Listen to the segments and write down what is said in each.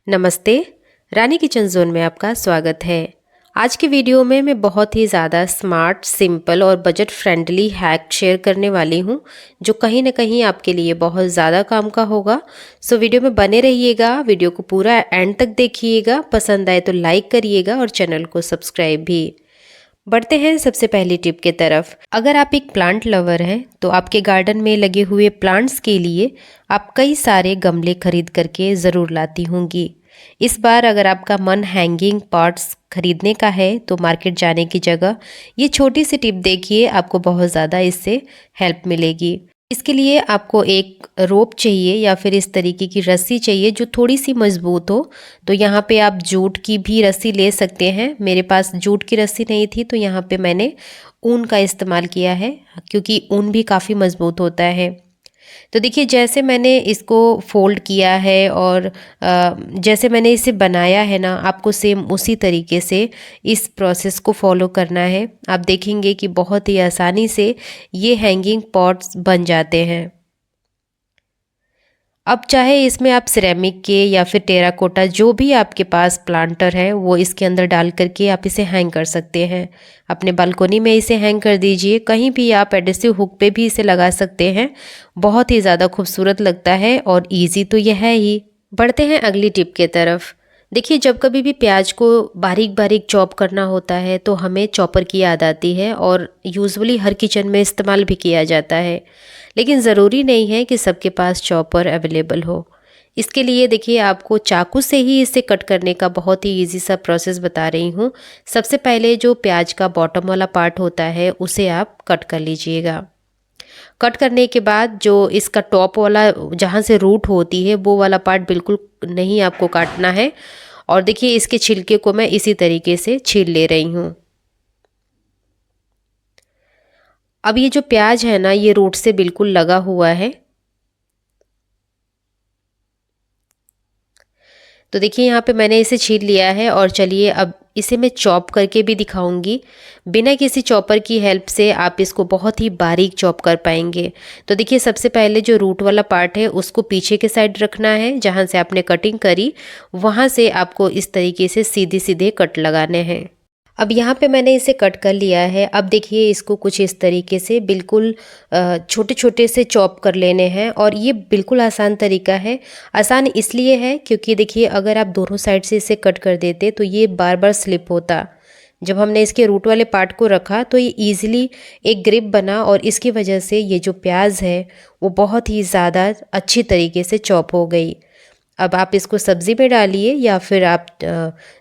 नमस्ते। रानी kitchen zone में आपका स्वागत है। आज की वीडियो में मैं बहुत ही ज़्यादा स्मार्ट, सिंपल और बजट फ्रेंडली हैक शेयर करने वाली हूँ जो कहीं ना कहीं आपके लिए बहुत ज़्यादा काम का होगा। सो वीडियो में बने रहिएगा, वीडियो को पूरा एंड तक देखिएगा। पसंद आए तो लाइक करिएगा और चैनल को सब्सक्राइब भी। बढ़ते हैं सबसे पहली टिप के तरफ। अगर आप एक प्लांट लवर हैं तो आपके गार्डन में लगे हुए प्लांट्स के लिए आप कई सारे गमले खरीद करके ज़रूर लाती होंगी। इस बार अगर आपका मन हैंगिंग पॉट्स खरीदने का है तो मार्केट जाने की जगह ये छोटी सी टिप देखिए, आपको बहुत ज़्यादा इससे हेल्प मिलेगी। इसके लिए आपको एक रोप चाहिए या फिर इस तरीके की रस्सी चाहिए जो थोड़ी सी मजबूत हो। तो यहाँ पे आप जूट की भी रस्सी ले सकते हैं। मेरे पास जूट की रस्सी नहीं थी तो यहाँ पे मैंने ऊन का इस्तेमाल किया है, क्योंकि ऊन भी काफ़ी मजबूत होता है। तो देखिए, जैसे मैंने इसको फोल्ड किया है और जैसे मैंने इसे बनाया है ना, आपको सेम उसी तरीके से इस प्रोसेस को फॉलो करना है। आप देखेंगे कि बहुत ही आसानी से ये हैंगिंग पॉट्स बन जाते हैं। अब चाहे इसमें आप सिरेमिक के या फिर टेराकोटा, जो भी आपके पास प्लांटर है वो इसके अंदर डाल करके आप इसे हैंग कर सकते हैं। अपने बालकोनी में इसे हैंग कर दीजिए, कहीं भी आप एडेसिव हुक पे भी इसे लगा सकते हैं। बहुत ही ज़्यादा खूबसूरत लगता है और इजी तो यह है ही। बढ़ते हैं अगली टिप के तरफ। देखिए, जब कभी भी प्याज को बारीक बारीक चॉप करना होता है तो हमें चॉपर की याद आती है और यूजुअली हर किचन में इस्तेमाल भी किया जाता है। लेकिन ज़रूरी नहीं है कि सबके पास चॉपर अवेलेबल हो। इसके लिए देखिए, आपको चाकू से ही इसे कट करने का बहुत ही इजी सा प्रोसेस बता रही हूँ। सबसे पहले जो प्याज का बॉटम वाला पार्ट होता है उसे आप कट कर लीजिएगा। कट करने के बाद जो इसका टॉप वाला, जहाँ से रूट होती है, वो वाला पार्ट बिल्कुल नहीं आपको काटना है। और देखिए, इसके छिलके को मैं इसी तरीके से छील ले रही हूँ। अब ये जो प्याज है ना, ये रूट से बिल्कुल लगा हुआ है। तो देखिए, यहाँ पे मैंने इसे छील लिया है और चलिए अब इसे मैं चॉप करके भी दिखाऊंगी। बिना किसी चॉपर की हेल्प से आप इसको बहुत ही बारीक चॉप कर पाएंगे। तो देखिए, सबसे पहले जो रूट वाला पार्ट है उसको पीछे के साइड रखना है, जहाँ से आपने कटिंग करी वहाँ से आपको इस तरीके से सीधे सीधे कट लगाने हैं। अब यहाँ पे मैंने इसे कट कर लिया है। अब देखिए, इसको कुछ इस तरीके से बिल्कुल छोटे छोटे से चॉप कर लेने हैं और ये बिल्कुल आसान तरीका है। आसान इसलिए है क्योंकि देखिए, अगर आप दोनों साइड से इसे कट कर देते तो ये बार बार स्लिप होता। जब हमने इसके रूट वाले पार्ट को रखा तो ये ईजिली एक ग्रिप बना और इसकी वजह से ये जो प्याज है वो बहुत ही ज़्यादा अच्छी तरीके से चॉप हो गई। अब आप इसको सब्ज़ी में डालिए या फिर आप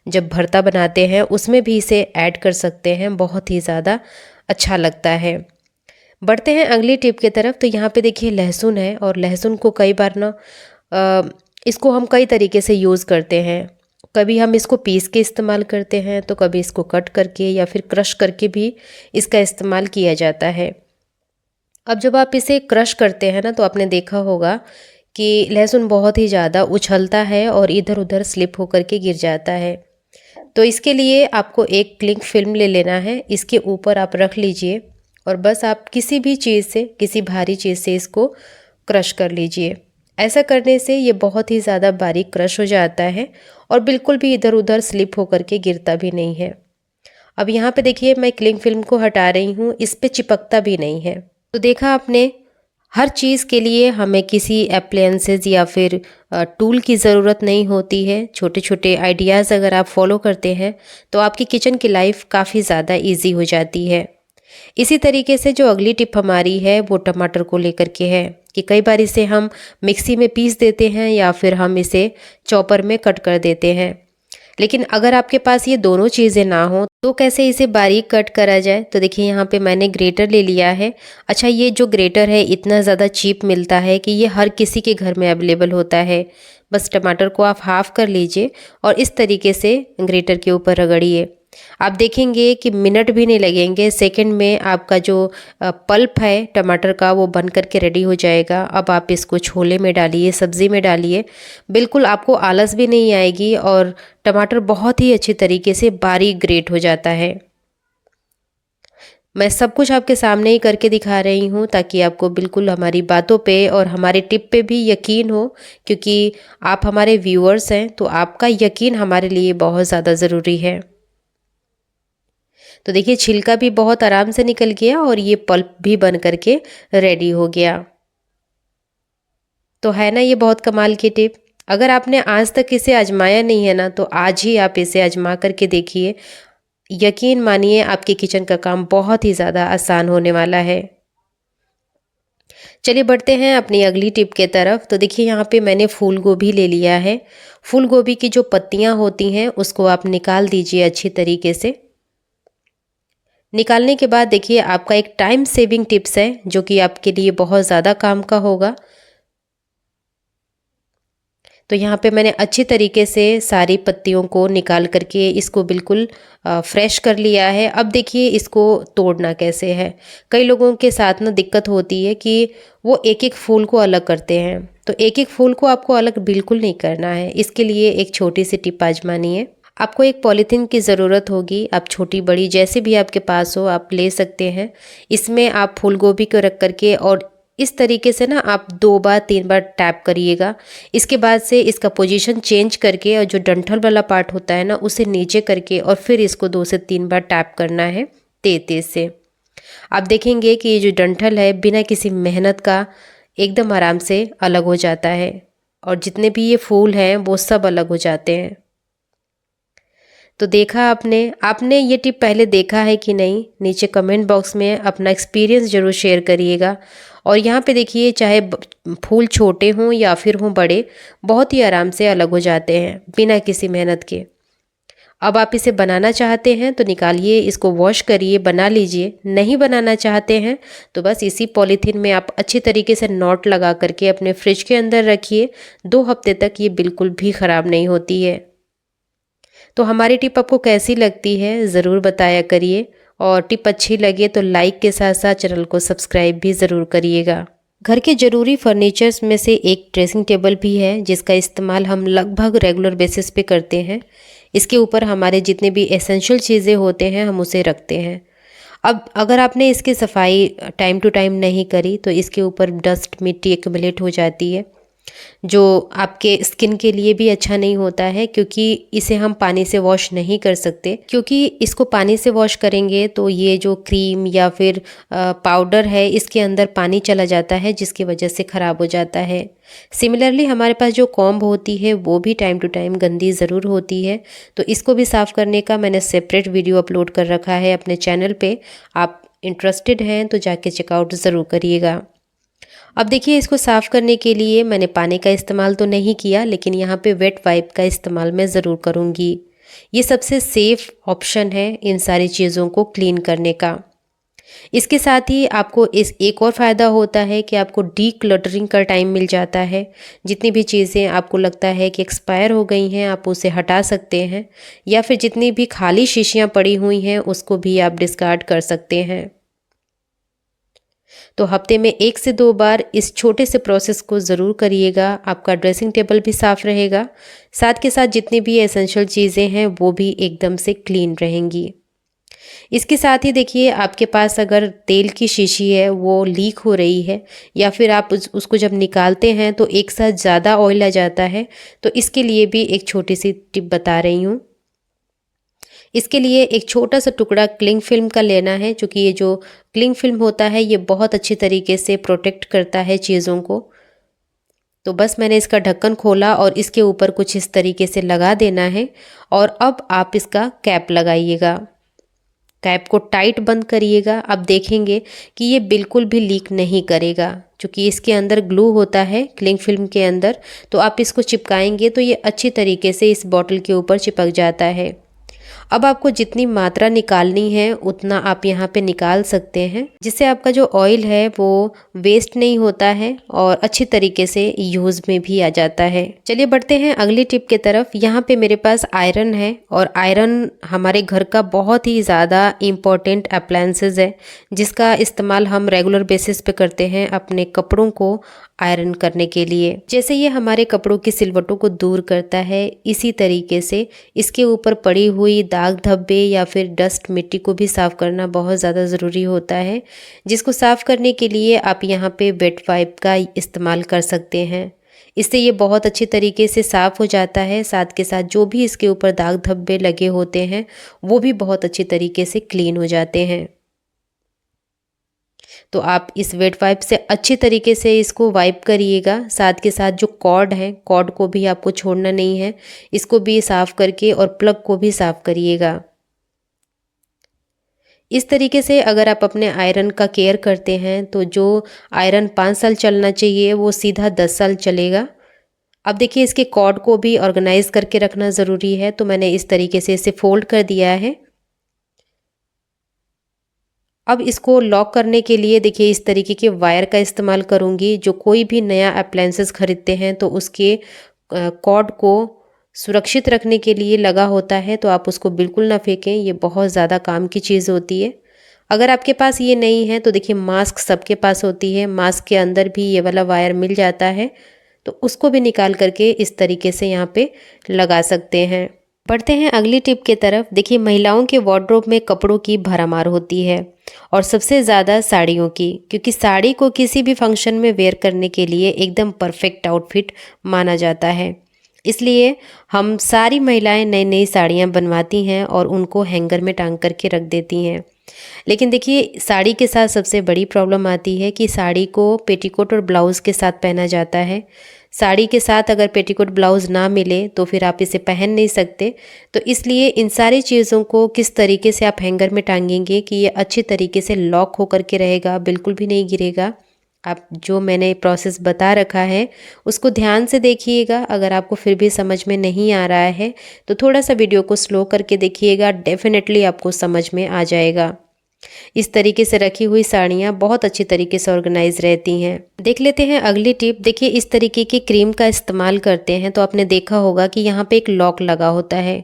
जब भरता बनाते हैं उसमें भी इसे ऐड कर सकते हैं, बहुत ही ज़्यादा अच्छा लगता है। बढ़ते हैं अगली टिप की तरफ। तो यहाँ पे देखिए, लहसुन है और लहसुन को कई बार ना इसको हम कई तरीके से यूज़ करते हैं। कभी हम इसको पीस के इस्तेमाल करते हैं, तो कभी इसको कट करके या फिर क्रश करके भी इसका इस्तेमाल किया जाता है। अब जब आप इसे क्रश करते हैं ना, तो आपने देखा होगा कि लहसुन बहुत ही ज़्यादा उछलता है और इधर उधर स्लिप होकर के गिर जाता है। तो इसके लिए आपको एक क्लिंग फिल्म ले लेना है, इसके ऊपर आप रख लीजिए और बस आप किसी भी चीज़ से, किसी भारी चीज़ से इसको क्रश कर लीजिए। ऐसा करने से ये बहुत ही ज़्यादा बारीक क्रश हो जाता है और बिल्कुल भी इधर उधर स्लिप होकर के गिरता भी नहीं है। अब यहाँ पे देखिए, मैं क्लिंग फिल्म को हटा रही हूँ, इस पे चिपकता भी नहीं है। तो देखा आपने, हर चीज़ के लिए हमें किसी एप्लायंसेस या फिर टूल की ज़रूरत नहीं होती है। छोटे छोटे आइडियाज़ अगर आप फॉलो करते हैं तो आपकी किचन की लाइफ काफ़ी ज़्यादा इजी हो जाती है। इसी तरीके से जो अगली टिप हमारी है वो टमाटर को लेकर के है कि कई बार इसे हम मिक्सी में पीस देते हैं या फिर हम इसे चॉपर में कट कर देते हैं। लेकिन अगर आपके पास ये दोनों चीज़ें ना हो तो कैसे इसे बारीक कट करा जाए। तो देखिए, यहाँ पे मैंने ग्रेटर ले लिया है। अच्छा, ये जो ग्रेटर है इतना ज़्यादा चीप मिलता है कि ये हर किसी के घर में अवेलेबल होता है। बस टमाटर को आप हाफ़ कर लीजिए और इस तरीके से ग्रेटर के ऊपर रगड़िए। आप देखेंगे कि मिनट भी नहीं लगेंगे, सेकंड में आपका जो पल्प है टमाटर का वो बन करके रेडी हो जाएगा। अब आप इसको छोले में डालिए, सब्ज़ी में डालिए, बिल्कुल आपको आलस भी नहीं आएगी और टमाटर बहुत ही अच्छी तरीके से बारीक ग्रेट हो जाता है। मैं सब कुछ आपके सामने ही करके दिखा रही हूँ ताकि आपको बिल्कुल हमारी बातों पे और हमारे टिप पे भी यकीन हो, क्योंकि आप हमारे व्यूअर्स हैं तो आपका यकीन हमारे लिए बहुत ज़्यादा ज़रूरी है। तो देखिए छिलका भी बहुत आराम से निकल गया और ये पल्प भी बन करके रेडी हो गया। तो है ना ये बहुत कमाल की टिप। अगर आपने आज तक इसे आजमाया नहीं है ना, तो आज ही आप इसे आजमा करके देखिए। यकीन मानिए आपके किचन का काम बहुत ही ज़्यादा आसान होने वाला है। चलिए बढ़ते हैं अपनी अगली टिप के तरफ। तो देखिए यहाँ पे मैंने फूल गोभी ले लिया है। फूल गोभी की जो पत्तियाँ होती हैं उसको आप निकाल दीजिए अच्छी तरीके से। निकालने के बाद देखिए आपका एक टाइम सेविंग टिप्स है जो कि आपके लिए बहुत ज़्यादा काम का होगा। तो यहाँ पे मैंने अच्छी तरीके से सारी पत्तियों को निकाल करके इसको बिल्कुल फ्रेश कर लिया है। अब देखिए इसको तोड़ना कैसे है। कई लोगों के साथ ना दिक्कत होती है कि वो एक एक फूल को अलग करते हैं। तो एक एक फूल को आपको अलग बिल्कुल नहीं करना है। इसके लिए एक छोटी सी टिप आजमानी है। आपको एक पॉलीथीन की ज़रूरत होगी। आप छोटी बड़ी जैसे भी आपके पास हो आप ले सकते हैं। इसमें आप फूल गोभी को रख करके और इस तरीके से ना आप 2 बार 3 बार टैप करिएगा। इसके बाद से इसका पोजीशन चेंज करके और जो डंठल वाला पार्ट होता है ना उसे नीचे करके और फिर इसको 2 से 3 बार टैप करना है तेज तेज से। आप देखेंगे कि ये जो डंठल है बिना किसी मेहनत का एकदम आराम से अलग हो जाता है और जितने भी ये फूल हैं वो सब अलग हो जाते हैं। तो देखा आपने ये टिप पहले देखा है कि नहीं, नीचे कमेंट बॉक्स में अपना एक्सपीरियंस ज़रूर शेयर करिएगा। और यहाँ पे देखिए चाहे फूल छोटे हों या फिर हों बड़े, बहुत ही आराम से अलग हो जाते हैं बिना किसी मेहनत के। अब आप इसे बनाना चाहते हैं तो निकालिए, इसको वॉश करिए, बना लीजिए। नहीं बनाना चाहते हैं तो बस इसी पॉलीथीन में आप अच्छी तरीके से नॉट लगा करके अपने फ्रिज के अंदर रखिए। 2 हफ्ते तक ये बिल्कुल भी ख़राब नहीं होती है। तो हमारी टिप आपको कैसी लगती है ज़रूर बताया करिए और टिप अच्छी लगे तो लाइक के साथ साथ चैनल को सब्सक्राइब भी ज़रूर करिएगा। घर के ज़रूरी फर्नीचर्स में से एक ड्रेसिंग टेबल भी है जिसका इस्तेमाल हम लगभग रेगुलर बेसिस पे करते हैं। इसके ऊपर हमारे जितने भी एसेंशियल चीज़ें होते हैं हम उसे रखते हैं। अब अगर आपने इसकी सफाई टाइम टू टाइम नहीं करी तो इसके ऊपर डस्ट मिट्टी एक्युमुलेट हो जाती है जो आपके स्किन के लिए भी अच्छा नहीं होता है, क्योंकि इसे हम पानी से वॉश नहीं कर सकते। क्योंकि इसको पानी से वॉश करेंगे तो ये जो क्रीम या फिर पाउडर है इसके अंदर पानी चला जाता है जिसकी वजह से ख़राब हो जाता है। सिमिलरली हमारे पास जो कॉम्ब होती है वो भी टाइम टू टाइम गंदी ज़रूर होती है। तो इसको भी साफ़ करने का मैंने सेपरेट वीडियो अपलोड कर रखा है अपने चैनल पे। आप इंटरेस्टेड हैं तो जाके चेकआउट ज़रूर करिएगा। अब देखिए इसको साफ़ करने के लिए मैंने पानी का इस्तेमाल तो नहीं किया, लेकिन यहाँ पे वेट वाइप का इस्तेमाल मैं ज़रूर करूँगी। ये सबसे सेफ़ ऑप्शन है इन सारी चीज़ों को क्लीन करने का। इसके साथ ही आपको इस एक और फ़ायदा होता है कि आपको डी क्लटरिंग का टाइम मिल जाता है। जितनी भी चीज़ें आपको लगता है कि एक्सपायर हो गई हैं आप उसे हटा सकते हैं, या फिर जितनी भी खाली शीशियाँ पड़ी हुई हैं उसको भी आप डिस्कार्ड कर सकते हैं। तो हफ्ते में 1 से 2 बार इस छोटे से प्रोसेस को ज़रूर करिएगा। आपका ड्रेसिंग टेबल भी साफ़ रहेगा, साथ के साथ जितनी भी एसेंशियल चीज़ें हैं वो भी एकदम से क्लीन रहेंगी। इसके साथ ही देखिए आपके पास अगर तेल की शीशी है वो लीक हो रही है, या फिर आप उसको जब निकालते हैं तो एक साथ ज़्यादा ऑयल आ जाता है, तो इसके लिए भी एक छोटी सी टिप बता रही हूँ। इसके लिए एक छोटा सा टुकड़ा क्लिंग फिल्म का लेना है, क्योंकि ये जो क्लिंग फिल्म होता है ये बहुत अच्छी तरीके से प्रोटेक्ट करता है चीज़ों को। तो बस मैंने इसका ढक्कन खोला और इसके ऊपर कुछ इस तरीके से लगा देना है और अब आप इसका कैप लगाइएगा। कैप को टाइट बंद करिएगा। अब देखेंगे कि ये बिल्कुल भी लीक नहीं करेगा, क्योंकि इसके अंदर ग्लू होता है क्लिंग फिल्म के अंदर। तो आप इसको चिपकाएंगे तो ये अच्छी तरीके से इस बॉटल के ऊपर चिपक जाता है। अब आपको जितनी मात्रा निकालनी है उतना आप यहाँ पे निकाल सकते हैं, जिससे आपका जो ऑयल है वो वेस्ट नहीं होता है और अच्छी तरीके से यूज़ में भी आ जाता है। चलिए बढ़ते हैं अगली टिप के तरफ। यहाँ पे मेरे पास आयरन है और आयरन हमारे घर का बहुत ही ज़्यादा इम्पॉर्टेंट अप्लायंसेस है, जिसका इस्तेमाल हम रेगुलर बेसिस पे करते हैं अपने कपड़ों को आयरन करने के लिए। जैसे ये हमारे कपड़ों की सिलवटों को दूर करता है, इसी तरीके से इसके ऊपर पड़ी हुई दाग धब्बे या फिर डस्ट मिट्टी को भी साफ़ करना बहुत ज़्यादा ज़रूरी होता है, जिसको साफ़ करने के लिए आप यहाँ पे वेट वाइप का इस्तेमाल कर सकते हैं। इससे ये बहुत अच्छी तरीके से साफ़ हो जाता है, साथ के साथ जो भी इसके ऊपर दाग धब्बे लगे होते हैं वो भी बहुत अच्छी तरीके से क्लीन हो जाते हैं। तो आप इस वेट वाइप से अच्छी तरीके से इसको वाइप करिएगा। साथ के साथ जो कॉर्ड है, कॉर्ड को भी आपको छोड़ना नहीं है, इसको भी साफ़ करके और प्लग को भी साफ़ करिएगा। इस तरीके से अगर आप अपने आयरन का केयर करते हैं तो जो आयरन 5 साल चलना चाहिए वो सीधा 10 साल चलेगा। अब देखिए इसके कॉर्ड को भी ऑर्गेनाइज़ करके रखना ज़रूरी है, तो मैंने इस तरीके से इसे फोल्ड कर दिया है। अब इसको लॉक करने के लिए देखिए इस तरीके के वायर का इस्तेमाल करूँगी। जो कोई भी नया अप्लायंसेस खरीदते हैं तो उसके कॉर्ड को सुरक्षित रखने के लिए लगा होता है, तो आप उसको बिल्कुल ना फेंकें, ये बहुत ज़्यादा काम की चीज़ होती है। अगर आपके पास ये नहीं है तो देखिए मास्क सबके पास होती है, मास्क के अंदर भी ये वाला वायर मिल जाता है, तो उसको भी निकाल करके इस तरीके से यहाँ पे लगा सकते हैं। बढ़ते हैं अगली टिप की तरफ। देखिए महिलाओं के वार्डरोब में कपड़ों की भरमार होती है और सबसे ज़्यादा साड़ियों की, क्योंकि साड़ी को किसी भी फंक्शन में वेयर करने के लिए एकदम परफेक्ट आउटफिट माना जाता है। इसलिए हम सारी महिलाएं नई नई साड़ियाँ बनवाती हैं और उनको हैंगर में टांग करके रख देती हैं। लेकिन देखिए साड़ी के साथ सबसे बड़ी प्रॉब्लम आती है कि साड़ी को पेटीकोट और ब्लाउज़ के साथ पहना जाता है। साड़ी के साथ अगर पेटीकोट ब्लाउज़ ना मिले तो फिर आप इसे पहन नहीं सकते। तो इसलिए इन सारी चीज़ों को किस तरीके से आप हैंगर में टांगेंगे कि ये अच्छी तरीके से लॉक होकर के रहेगा, बिल्कुल भी नहीं गिरेगा। आप जो मैंने प्रोसेस बता रखा है उसको ध्यान से देखिएगा। अगर आपको फिर भी समझ में नहीं आ रहा है तो थोड़ा सा वीडियो को स्लो करके देखिएगा, डेफिनेटली आपको समझ में आ जाएगा। इस तरीके से रखी हुई साड़ियाँ बहुत अच्छी तरीके से ऑर्गेनाइज रहती हैं। देख लेते हैं अगली टिप। देखिए इस तरीके की क्रीम का इस्तेमाल करते हैं तो आपने देखा होगा कि यहाँ पे एक लॉक लगा होता है,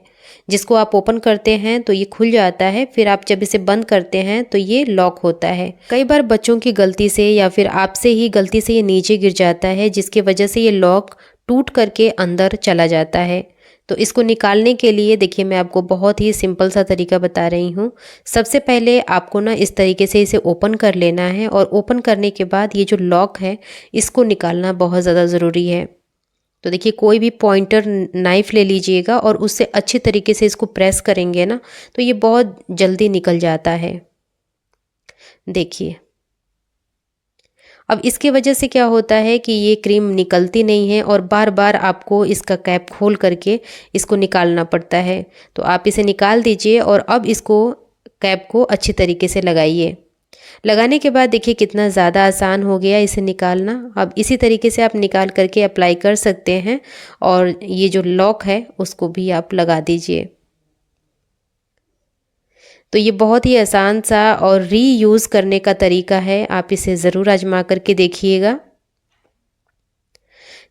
जिसको आप ओपन करते हैं तो ये खुल जाता है, फिर आप जब इसे बंद करते हैं तो ये लॉक होता है। कई बार बच्चों की गलती से या फिर आपसे ही गलती से ये नीचे गिर जाता है, जिसकी वजह से ये लॉक टूट करके अंदर चला जाता है। तो इसको निकालने के लिए देखिए मैं आपको बहुत ही सिंपल सा तरीका बता रही हूँ। सबसे पहले आपको ना इस तरीके से इसे ओपन कर लेना है और ओपन करने के बाद ये जो लॉक है इसको निकालना बहुत ज़्यादा ज़रूरी है। तो देखिए कोई भी पॉइंटर नाइफ ले लीजिएगा और उससे अच्छी तरीके से इसको प्रेस करेंगे ना तो ये बहुत जल्दी निकल जाता है। देखिए अब इसके वजह से क्या होता है कि ये क्रीम निकलती नहीं है और बार बार आपको इसका कैप खोल करके इसको निकालना पड़ता है। तो आप इसे निकाल दीजिए और अब इसको कैप को अच्छी तरीके से लगाइए। लगाने के बाद देखिए कितना ज़्यादा आसान हो गया इसे निकालना। अब इसी तरीके से आप निकाल करके अप्लाई कर सकते हैं और ये जो लॉक है उसको भी आप लगा दीजिए। तो ये बहुत ही आसान सा और रीयूज़ करने का तरीका है, आप इसे ज़रूर आजमा करके देखिएगा।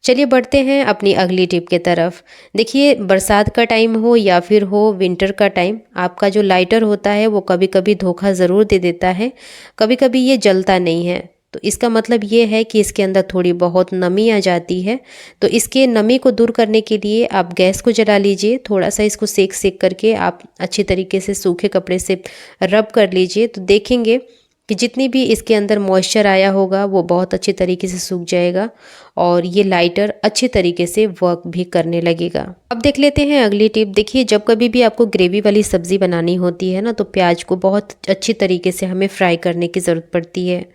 चलिए बढ़ते हैं अपनी अगली टिप के तरफ। देखिए बरसात का टाइम हो या फिर हो विंटर का टाइम, आपका जो लाइटर होता है वो कभी कभी धोखा ज़रूर दे देता है, कभी कभी ये जलता नहीं है। तो इसका मतलब ये है कि इसके अंदर थोड़ी बहुत नमी आ जाती है। तो इसके नमी को दूर करने के लिए आप गैस को जला लीजिए, थोड़ा सा इसको सेक सेक करके आप अच्छी तरीके से सूखे कपड़े से रब कर लीजिए। तो देखेंगे कि जितनी भी इसके अंदर मॉइस्चर आया होगा वो बहुत अच्छी तरीके से सूख जाएगा और ये लाइटर अच्छी तरीके से वर्क भी करने लगेगा। अब देख लेते हैं अगली टिप। देखिए जब कभी भी आपको ग्रेवी वाली सब्ज़ी बनानी होती है ना तो प्याज को बहुत अच्छी तरीके से हमें फ्राई करने की ज़रूरत पड़ती है।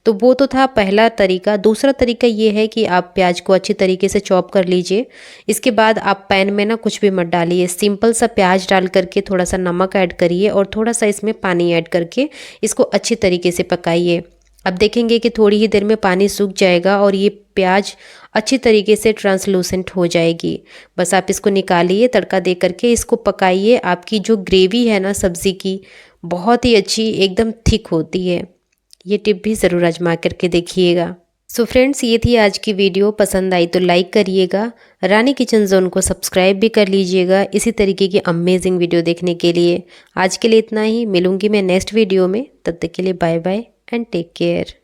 तो वो तो था पहला तरीका। दूसरा तरीका ये है कि आप प्याज को अच्छी तरीके से चॉप कर लीजिए। इसके बाद आप पैन में ना कुछ भी मत डालिए, सिंपल सा प्याज डाल करके थोड़ा सा नमक ऐड करिए और थोड़ा सा इसमें पानी ऐड करके इसको अच्छी तरीके से पकाइए। अब देखेंगे कि थोड़ी ही देर में पानी सूख जाएगा और ये प्याज अच्छी तरीके से ट्रांसलूसेंट हो जाएगी। बस आप इसको निकालिए, तड़का दे करके इसको पकाइए। आपकी जो ग्रेवी है ना सब्ज़ी की बहुत ही अच्छी एकदम थिक होती है। ये टिप भी ज़रूर आजमा करके देखिएगा। सो फ्रेंड्स ये थी आज की वीडियो। पसंद आई तो लाइक करिएगा, रानी किचन जोन को सब्सक्राइब भी कर लीजिएगा इसी तरीके की अमेजिंग वीडियो देखने के लिए। आज के लिए इतना ही, मिलूंगी मैं नेक्स्ट वीडियो में। तब तक के लिए bye bye and take care.